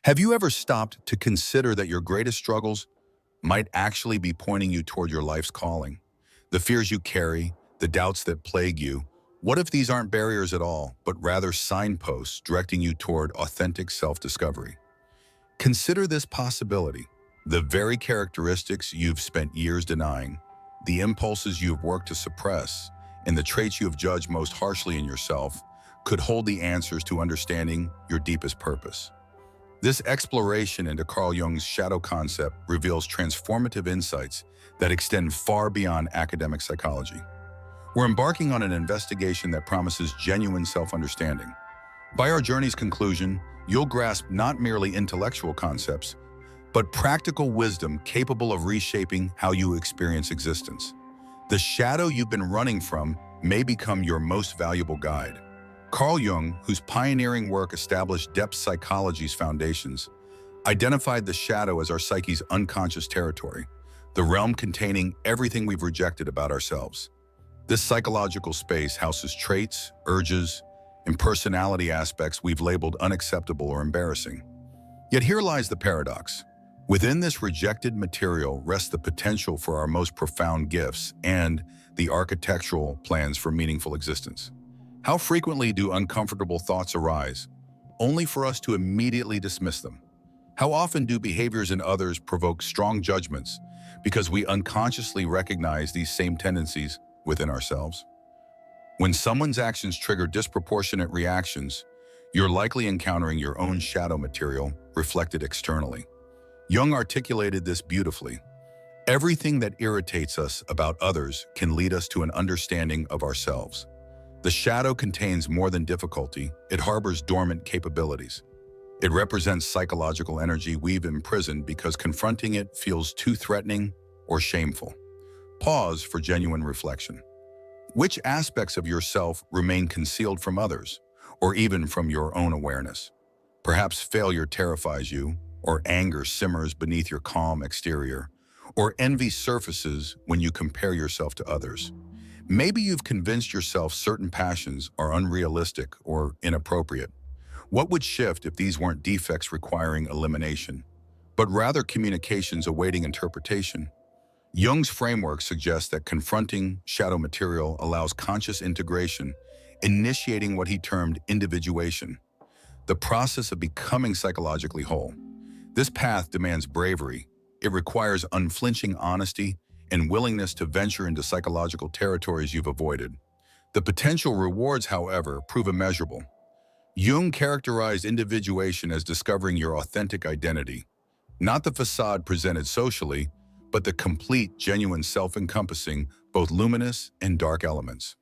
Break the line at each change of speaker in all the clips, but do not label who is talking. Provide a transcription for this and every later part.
Have you ever stopped to consider that your greatest struggles might actually be pointing you toward your life's calling? The fears you carry, the doubts that plague you, what if these aren't barriers at all, but rather signposts directing you toward authentic self-discovery? Consider this possibility. The very characteristics you've spent years denying, the impulses you've worked to suppress, and the traits you have judged most harshly in yourself could hold the answers to understanding your deepest purpose. This exploration into Carl Jung's shadow concept reveals transformative insights that extend far beyond academic psychology. We're embarking on an investigation that promises genuine self-understanding. By our journey's conclusion, you'll grasp not merely intellectual concepts, but practical wisdom capable of reshaping how you experience existence. The shadow you've been running from may become your most valuable guide. Carl Jung, whose pioneering work established depth psychology's foundations, identified the shadow as our psyche's unconscious territory, the realm containing everything we've rejected about ourselves. This psychological space houses traits, urges, and personality aspects we've labeled unacceptable or embarrassing. Yet here lies the paradox. Within this rejected material rests the potential for our most profound gifts and the architectural plans for meaningful existence. How frequently do uncomfortable thoughts arise, only for us to immediately dismiss them? How often do behaviors in others provoke strong judgments because we unconsciously recognize these same tendencies within ourselves? When someone's actions trigger disproportionate reactions, you're likely encountering your own shadow material reflected externally. Jung articulated this beautifully. Everything that irritates us about others can lead us to an understanding of ourselves. The shadow contains more than difficulty, it harbors dormant capabilities. It represents psychological energy we've imprisoned because confronting it feels too threatening or shameful. Pause for genuine reflection. Which aspects of yourself remain concealed from others, or even from your own awareness? Perhaps failure terrifies you, or anger simmers beneath your calm exterior, or envy surfaces when you compare yourself to others. Maybe you've convinced yourself certain passions are unrealistic or inappropriate. What would shift if these weren't defects requiring elimination, but rather communications awaiting interpretation? Jung's framework suggests that confronting shadow material allows conscious integration, initiating what he termed individuation, the process of becoming psychologically whole. This path demands bravery. It requires unflinching honesty and willingness to venture into psychological territories you've avoided. The potential rewards, however, prove immeasurable. Jung characterized individuation as discovering your authentic identity, not the facade presented socially, but the complete, genuine self-encompassing both luminous and dark elements.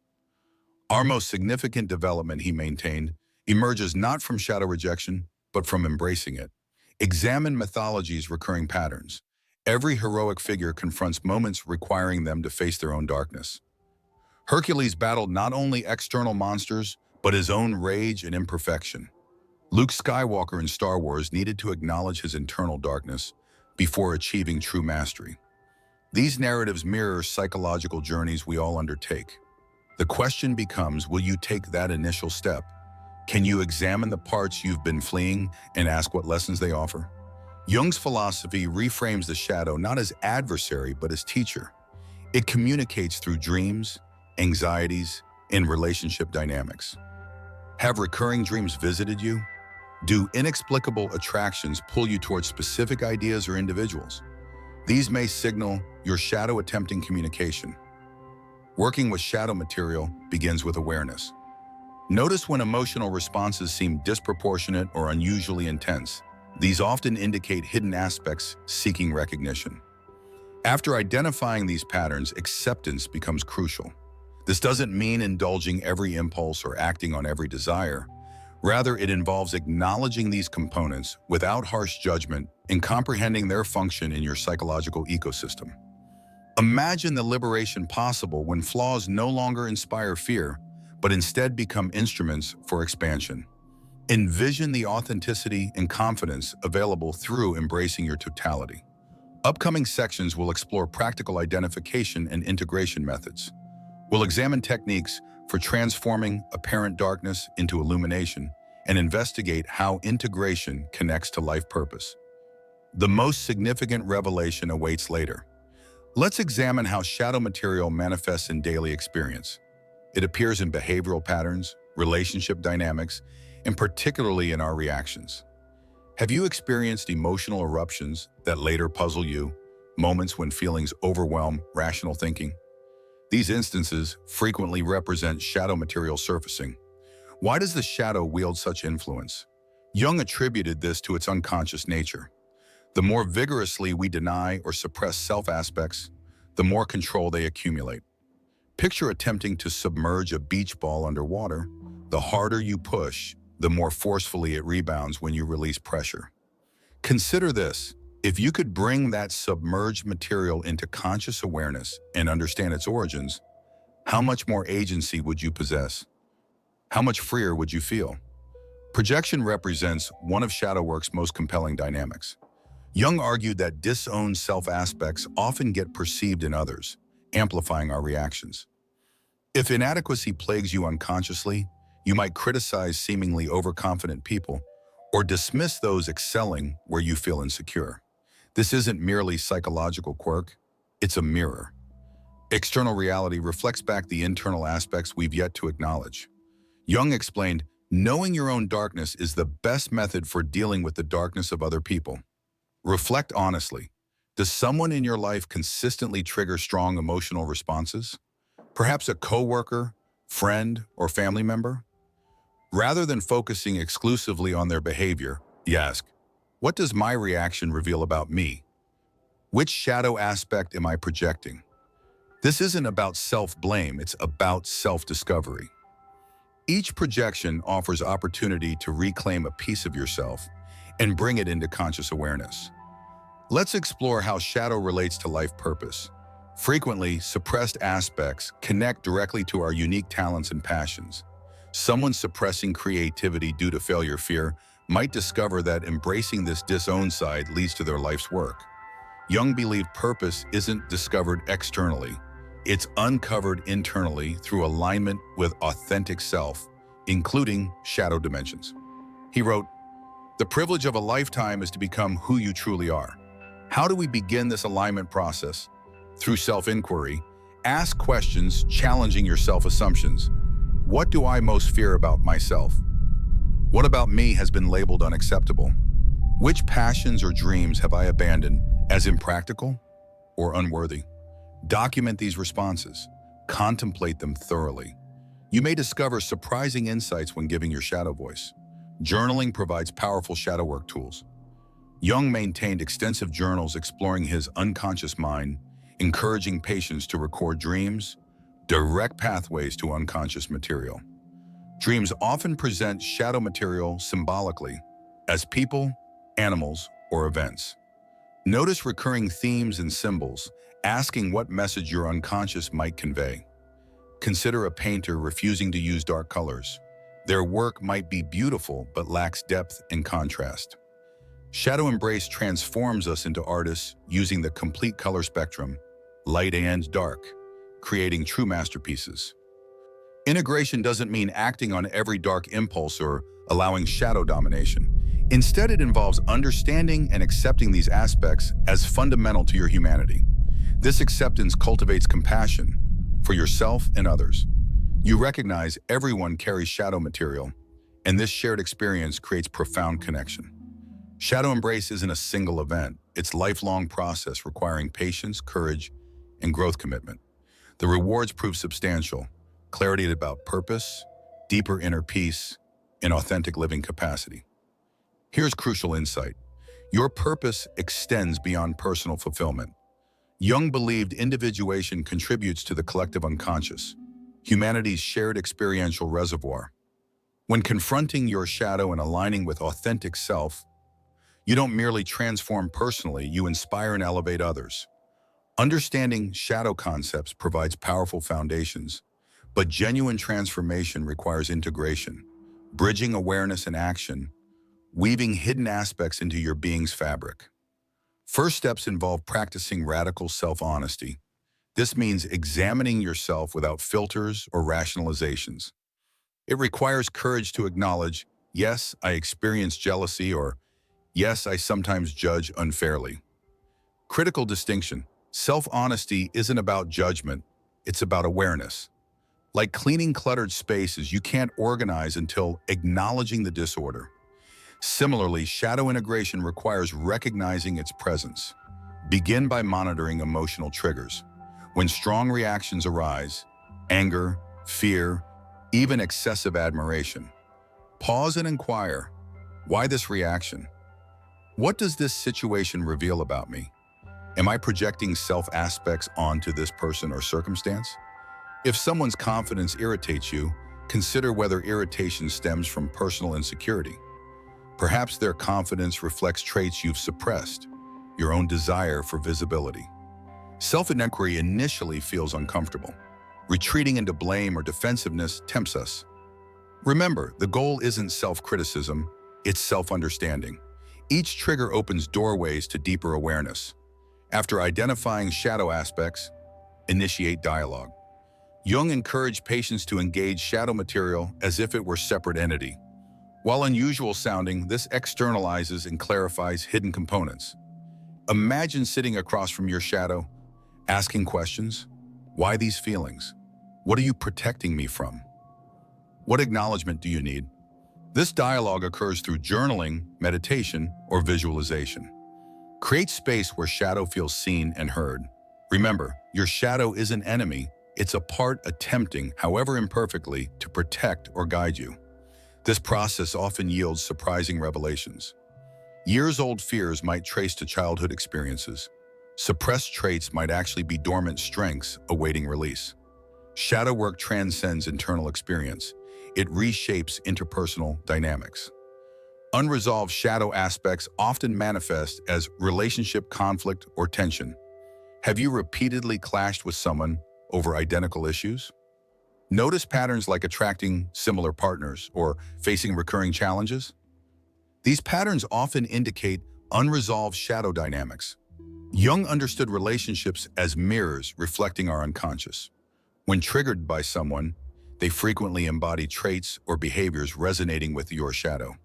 Our most significant development, he maintained, emerges not from shadow rejection, but from embracing it. Examine mythology's recurring patterns. Every heroic figure confronts moments requiring them to face their own darkness. Hercules battled not only external monsters, but his own rage and imperfection. Luke Skywalker in Star Wars needed to acknowledge his internal darkness before achieving true mastery. These narratives mirror psychological journeys we all undertake. The question becomes, will you take that initial step? Can you examine the parts you've been fleeing and ask what lessons they offer? Jung's philosophy reframes the shadow not as adversary, but as teacher. It communicates through dreams, anxieties, and relationship dynamics. Have recurring dreams visited you? Do inexplicable attractions pull you towards specific ideas or individuals? These may signal your shadow attempting communication. Working with shadow material begins with awareness. Notice when emotional responses seem disproportionate or unusually intense. These often indicate hidden aspects seeking recognition. After identifying these patterns, acceptance becomes crucial. This doesn't mean indulging every impulse or acting on every desire. Rather, it involves acknowledging these components without harsh judgment and comprehending their function in your psychological ecosystem. Imagine the liberation possible when flaws no longer inspire fear, but instead become instruments for expansion. Envision the authenticity and confidence available through embracing your totality. Upcoming sections will explore practical identification and integration methods. We'll examine techniques for transforming apparent darkness into illumination and investigate how integration connects to life purpose. The most significant revelation awaits later. Let's examine how shadow material manifests in daily experience. It appears in behavioral patterns, relationship dynamics, and particularly in our reactions. Have you experienced emotional eruptions that later puzzle you, moments when feelings overwhelm rational thinking? These instances frequently represent shadow material surfacing. Why does the shadow wield such influence? Jung attributed this to its unconscious nature. The more vigorously we deny or suppress self-aspects, the more control they accumulate. Picture attempting to submerge a beach ball underwater. The harder you push, the more forcefully it rebounds when you release pressure. Consider this: if you could bring that submerged material into conscious awareness and understand its origins, how much more agency would you possess? How much freer would you feel? Projection represents one of shadow work's most compelling dynamics. Jung argued that disowned self-aspects often get perceived in others, amplifying our reactions. If inadequacy plagues you unconsciously, you might criticize seemingly overconfident people or dismiss those excelling where you feel insecure. This isn't merely psychological quirk, it's a mirror. External reality reflects back the internal aspects we've yet to acknowledge. Jung explained, knowing your own darkness is the best method for dealing with the darkness of other people. Reflect honestly. Does someone in your life consistently trigger strong emotional responses? Perhaps a coworker, friend, or family member? Rather than focusing exclusively on their behavior, you ask, what does my reaction reveal about me? Which shadow aspect am I projecting? This isn't about self-blame, it's about self-discovery. Each projection offers opportunity to reclaim a piece of yourself and bring it into conscious awareness. Let's explore how shadow relates to life purpose. Frequently, suppressed aspects connect directly to our unique talents and passions. Someone suppressing creativity due to failure fear might discover that embracing this disowned side leads to their life's work. Jung believed purpose isn't discovered externally. It's uncovered internally through alignment with authentic self, including shadow dimensions. He wrote, "The privilege of a lifetime is to become who you truly are." How do we begin this alignment process? Through self-inquiry. Ask questions challenging your self-assumptions. What do I most fear about myself? What about me has been labeled unacceptable? Which passions or dreams have I abandoned as impractical or unworthy? Document these responses. Contemplate them thoroughly. You may discover surprising insights when giving your shadow voice. Journaling provides powerful shadow work tools. Jung maintained extensive journals exploring his unconscious mind, encouraging patients to record dreams, direct pathways to unconscious material. Dreams often present shadow material symbolically as people, animals, or events. Notice recurring themes and symbols, asking what message your unconscious might convey. Consider a painter refusing to use dark colors. Their work might be beautiful but lacks depth and contrast. Shadow embrace transforms us into artists using the complete color spectrum, light and dark, creating true masterpieces. Integration doesn't mean acting on every dark impulse or allowing shadow domination. Instead, it involves understanding and accepting these aspects as fundamental to your humanity. This acceptance cultivates compassion for yourself and others. You recognize everyone carries shadow material, and this shared experience creates profound connection. Shadow embrace isn't a single event. It's a lifelong process requiring patience, courage, and growth commitment. The rewards prove substantial: clarity about purpose, deeper inner peace, and authentic living capacity. Here's crucial insight. Your purpose extends beyond personal fulfillment. Jung believed individuation contributes to the collective unconscious, humanity's shared experiential reservoir. When confronting your shadow and aligning with authentic self, you don't merely transform personally, you inspire and elevate others. Understanding shadow concepts provides powerful foundations, but genuine transformation requires integration, bridging awareness and action, weaving hidden aspects into your being's fabric. First steps involve practicing radical self-honesty. This means examining yourself without filters or rationalizations. It requires courage to acknowledge, Yes, I experience jealousy, or yes, I sometimes judge unfairly. Critical distinction. Self-honesty isn't about judgment, it's about awareness. Like cleaning cluttered spaces, you can't organize until acknowledging the disorder. Similarly, shadow integration requires recognizing its presence. Begin by monitoring emotional triggers. When strong reactions arise, anger, fear, even excessive admiration, pause and inquire, why this reaction? What does this situation reveal about me? Am I projecting self-aspects onto this person or circumstance? If someone's confidence irritates you, consider whether irritation stems from personal insecurity. Perhaps their confidence reflects traits you've suppressed, your own desire for visibility. Self-inquiry initially feels uncomfortable. Retreating into blame or defensiveness tempts us. Remember, the goal isn't self-criticism, it's self-understanding. Each trigger opens doorways to deeper awareness. After identifying shadow aspects, initiate dialogue. Jung encouraged patients to engage shadow material as if it were a separate entity. While unusual sounding, this externalizes and clarifies hidden components. Imagine sitting across from your shadow, asking questions. Why these feelings? What are you protecting me from? What acknowledgement do you need? This dialogue occurs through journaling, meditation, or visualization. Create space where shadow feels seen and heard. Remember, your shadow is an enemy. It's a part attempting, however imperfectly, to protect or guide you. This process often yields surprising revelations. Years-old fears might trace to childhood experiences. Suppressed traits might actually be dormant strengths awaiting release. Shadow work transcends internal experience. It reshapes interpersonal dynamics. Unresolved shadow aspects often manifest as relationship conflict or tension. Have you repeatedly clashed with someone over identical issues? Notice patterns like attracting similar partners or facing recurring challenges? These patterns often indicate unresolved shadow dynamics. Jung understood relationships as mirrors reflecting our unconscious. When triggered by someone, they frequently embody traits or behaviors resonating with your shadow.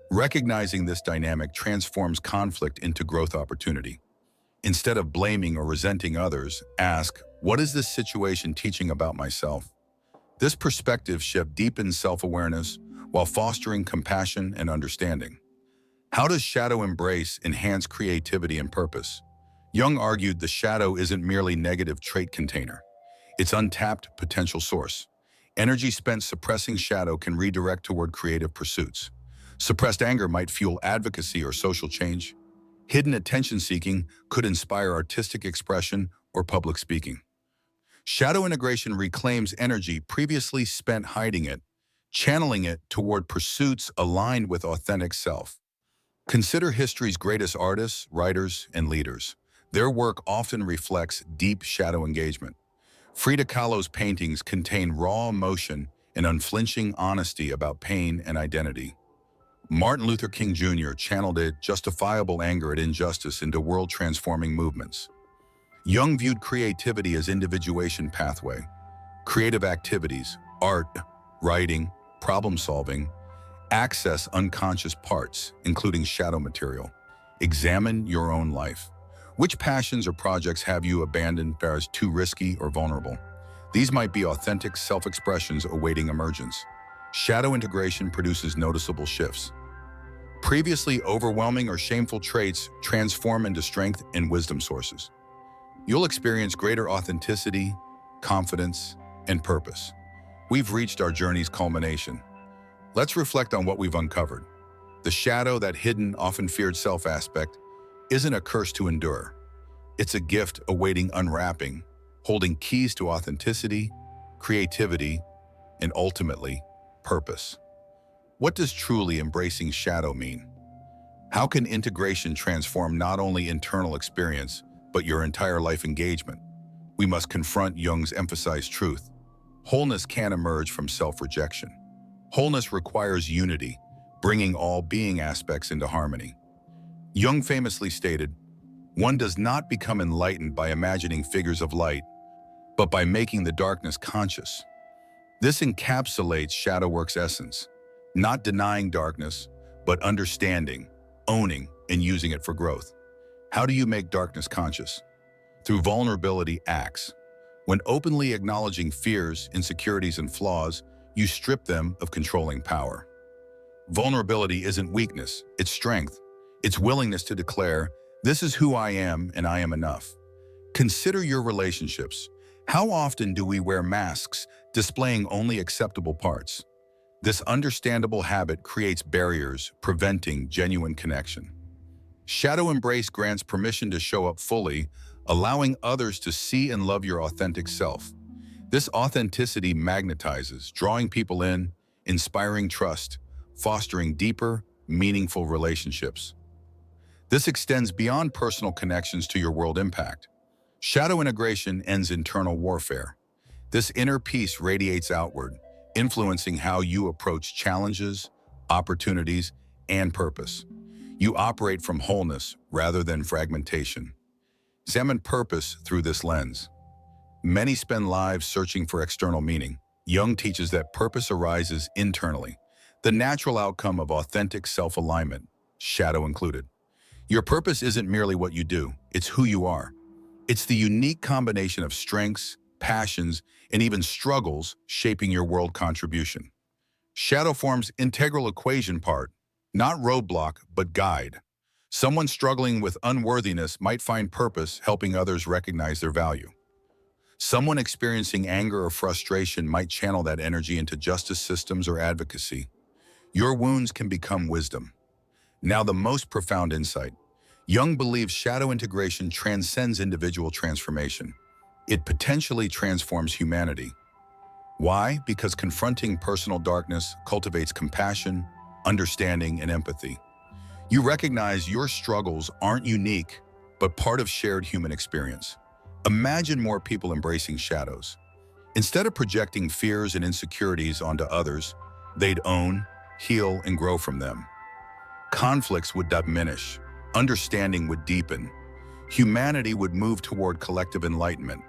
Recognizing this dynamic transforms conflict into growth opportunity. Instead of blaming or resenting others, ask, what is this situation teaching about myself? This perspective shift deepens self-awareness while fostering compassion and understanding. How does shadow embrace enhance creativity and purpose? Jung argued the shadow isn't merely negative trait container. It's untapped potential source. Energy spent suppressing shadow can redirect toward creative pursuits. Suppressed anger might fuel advocacy or social change. Hidden attention-seeking could inspire artistic expression or public speaking. Shadow integration reclaims energy previously spent hiding it, channeling it toward pursuits aligned with authentic self. Consider history's greatest artists, writers, and leaders. Their work often reflects deep shadow engagement. Frida Kahlo's paintings contain raw emotion and unflinching honesty about pain and identity. Martin Luther King Jr. channeled a justifiable anger at injustice into world-transforming movements. Jung viewed creativity as individuation pathway. Creative activities, art, writing, problem-solving, access unconscious parts, including shadow material. Examine your own life. Which passions or projects have you abandoned as too risky or vulnerable? These might be authentic self-expressions awaiting emergence. Shadow integration produces noticeable shifts. Previously overwhelming or shameful traits transform into strength and wisdom sources. You'll experience greater authenticity, confidence, and purpose. We've reached our journey's culmination. Let's reflect on what we've uncovered. The shadow, that hidden, often feared self-aspect, isn't a curse to endure. It's a gift awaiting unwrapping, holding keys to authenticity, creativity, and ultimately, purpose. What does truly embracing shadow mean? How can integration transform not only internal experience, but your entire life engagement? We must confront Jung's emphasized truth. Wholeness can't emerge from self-rejection. Wholeness requires unity, bringing all being aspects into harmony. Jung famously stated, "One does not become enlightened by imagining figures of light, but by making the darkness conscious." This encapsulates shadow work's essence. Not denying darkness, but understanding, owning, and using it for growth. How do you make darkness conscious? Through vulnerability acts. When openly acknowledging fears, insecurities, and flaws, you strip them of controlling power. Vulnerability isn't weakness, it's strength. It's willingness to declare, "This is who I am and I am enough." Consider your relationships. How often do we wear masks, displaying only acceptable parts? This understandable habit creates barriers, preventing genuine connection. Shadow embrace grants permission to show up fully, allowing others to see and love your authentic self. This authenticity magnetizes, drawing people in, inspiring trust, fostering deeper, meaningful relationships. This extends beyond personal connections to your world impact. Shadow integration ends internal warfare. This inner peace radiates outward, influencing how you approach challenges, opportunities, and purpose. You operate from wholeness rather than fragmentation. Examine purpose through this lens. Many spend lives searching for external meaning. Jung teaches that purpose arises internally, the natural outcome of authentic self-alignment, shadow included. Your purpose isn't merely what you do, it's who you are. It's the unique combination of strengths, passions, and even struggles shaping your world contribution. Shadow forms integral equation part, not roadblock, but guide. Someone struggling with unworthiness might find purpose helping others recognize their value. Someone experiencing anger or frustration might channel that energy into justice systems or advocacy. Your wounds can become wisdom. Now, the most profound insight. Jung believes shadow integration transcends individual transformation. It potentially transforms humanity. Why? Because confronting personal darkness cultivates compassion, understanding, and empathy. You recognize your struggles aren't unique, but part of shared human experience. Imagine more people embracing shadows. Instead of projecting fears and insecurities onto others, they'd own, heal, and grow from them. Conflicts would diminish, understanding would deepen, humanity would move toward collective enlightenment.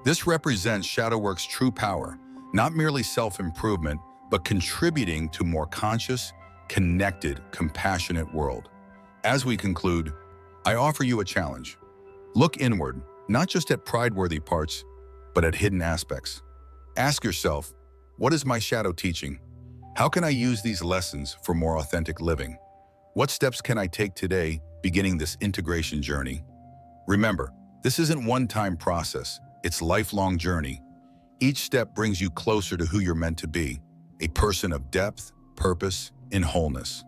This represents shadow work's true power, not merely self-improvement, but contributing to a more conscious, connected, compassionate world. As we conclude, I offer you a challenge. Look inward, not just at pride-worthy parts, but at hidden aspects. Ask yourself, what is my shadow teaching? How can I use these lessons for more authentic living? What steps can I take today, beginning this integration journey? Remember, this isn't a one-time process, it's a lifelong journey. Each step brings you closer to who you're meant to be, a person of depth, purpose, and wholeness.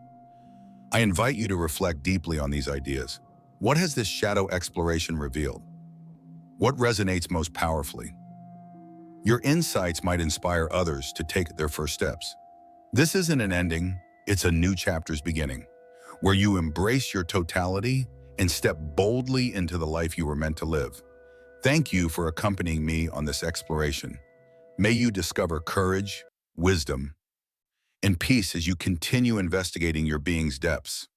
I invite you to reflect deeply on these ideas. What has this shadow exploration revealed? What resonates most powerfully? Your insights might inspire others to take their first steps. This isn't an ending, it's a new chapter's beginning, where you embrace your totality and step boldly into the life you were meant to live. Thank you for accompanying me on this exploration. May you discover courage, wisdom, and peace as you continue investigating your being's depths.